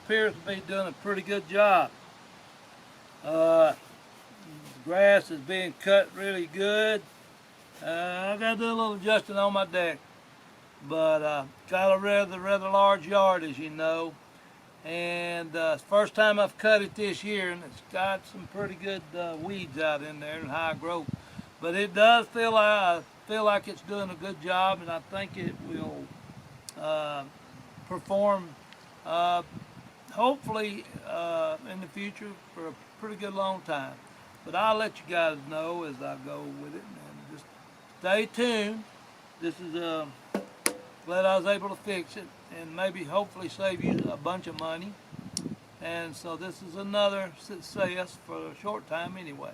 appears to be doing a pretty good job. The grass is being cut really good. I got to do a little adjusting on my deck, but got a rather large yard, as you know, and it's the first time I've cut it this year, and it's got some pretty good weeds out in there and high growth. But it does feel like it's doing a good job, and I think it will perform hopefully in the future for a pretty good long time. But I'll let you guys know as I go with it, and just stay tuned. This is glad I was able to fix it and maybe hopefully save you a bunch of money. And so this is another success for a short time anyway.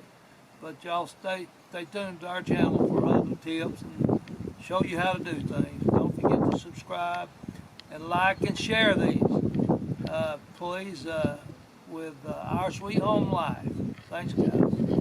But y'all stay tuned to our channel for other tips and show you how to do things. Don't forget to subscribe and like and share these, please, with Our Sweet Home Life. Thanks, guys.